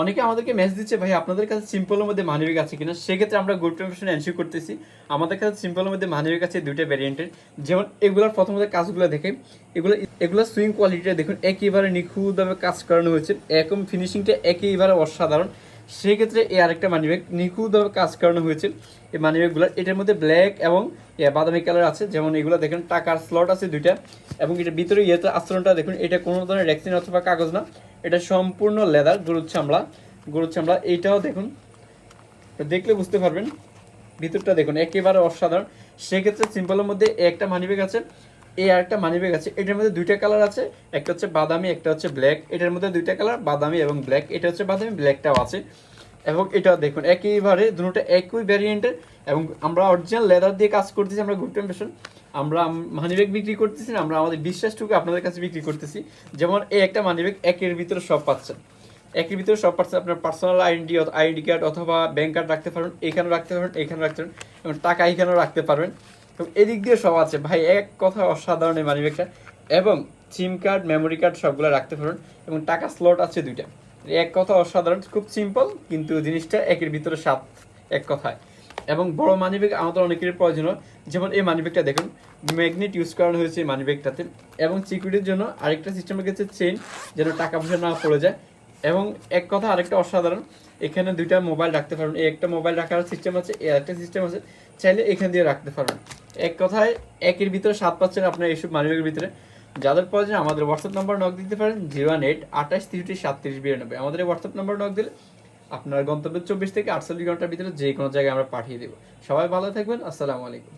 অনেকে আমাদেরকে মেসেজ দিচ্ছে ভাই আপনাদের কাছে সিম্পলের মধ্যে মানিব্যাগ আছে কিনা। সেক্ষেত্রে আমরা গ্রুপ ইনফরমেশন এনশিওর করতেছি আমাদের কাছে সিম্পলের মধ্যে মানিব্যাগ আছে দুইটা ভ্যারিয়েন্টের। যেমন এগুলোর প্রথমত কাজগুলো দেখে, এগুলো সুইং কোয়ালিটিটা দেখুন একেবারে নিখুঁতভাবে কাজ করানো হয়েছে, একদম ফিনিশিংটা একেবারে অসাধারণ। সেক্ষেত্রে এই আরেকটা মানিব্যাগ নিখুঁতভাবে কাজ করানো হয়েছে এই মানিব্যাগগুলো। এটার মধ্যে ব্ল্যাক এবং বাদামি কালার আছে। যেমন এগুলো দেখেন টাকার স্লট আছে দুইটা, এবং এটার ভিতরে ইয়েতে আস্তরণটা দেখুন, এটা কোনো ধরনের রেক্সিন অথবা কাগজ না, এটা সম্পূর্ণ লেদার গরুর চামড়া। এইটাও দেখুন, দেখলে বুঝতে পারবেন, ভিতরটা দেখুন একেবারে অসাধারণ। সেক্ষেত্রে সিম্পলের মধ্যে একটা মানিব্যাগ আছে, এই আরেকটা মানিব্যাগ আছে। এটার মধ্যে দুইটা কালার আছে, একটা হচ্ছে বাদামি, একটা হচ্ছে ব্ল্যাক। এটার মধ্যে দুইটা কালার বাদামি এবং ব্ল্যাক, এটা হচ্ছে বাদামি, ব্ল্যাকটাও আছে। এবং এটা দেখুন একেবারে দুটো একই ভ্যারিয়েন্টের, এবং আমরা অরিজিনাল লেদার দিয়ে কাজ করতেছি। আমরা গ্রুপ টেম্পেশন আমরা মানিব্যাগ বিক্রি করতেছি না, আমরা আমাদের বিশ্বাসটুকু আপনাদের কাছে বিক্রি করতেছি। যেমন এই একটা মানিব্যাগ একের ভিতরে সব পাচ্ছেন, একের ভিতরে সব পাচ্ছেন। আপনার পার্সোনাল আইডি কার্ড অথবা ব্যাংক কার্ড রাখতে পারেন, এখানেও রাখতে পারেন, এখানে রাখতে পারেন, এবং টাকা এখানেও রাখতে পারবেন। এবং এদিক দিয়ে সব আছে ভাই, এক কথা অসাধারণ এই মানিব্যাগটা। এবং সিম কার্ড, মেমোরি কার্ড সবগুলো রাখতে পারেন, এবং টাকা স্লট আছে দুইটা। এক কথা অসাধারণ, খুব সিম্পল কিন্তু জিনিসটা একের ভিতরে সাত, এক কথায়। এবং বড় মানিব্যাগ আমাদের অনেকের প্রয়োজন। যেমন এই মানিব্যাগটা দেখুন, ম্যাগনেট ইউজ করানো হয়েছে এই মানিব্যাগটাতে, এবং সিকিউরিটির জন্য আরেকটা সিস্টেম রেখেছে চেইন, যেন টাকা পয়সা না পড়ে যায়। এবং এক কথা আরেকটা অসাধারণ, এখানে দুইটা মোবাইল রাখতে পারবেন, এই একটা মোবাইল রাখার সিস্টেম আছে, এই একটা সিস্টেম আছে, চাইলে এখান দিয়ে রাখতে পারবেন। এক কথায় একের ভিতরে সাত পাচ্ছেন আপনার এইসব মানিব্যাগের ভিতরে। যাদের প্রয়োজন আমাদের হোয়াটসঅ্যাপ নাম্বার নক দিতে পারেন 018 28 33 37 92। আমাদের হোয়াটসঅ্যাপ নাম্বার নক দিলে আপনার গন্তব্যে 24 থেকে 48 ঘন্টার ভিতরে যে কোনো জায়গায় আমরা পাঠিয়ে দেবো। সবাই ভালো থাকবেন, আসসালামু আলাইকুম।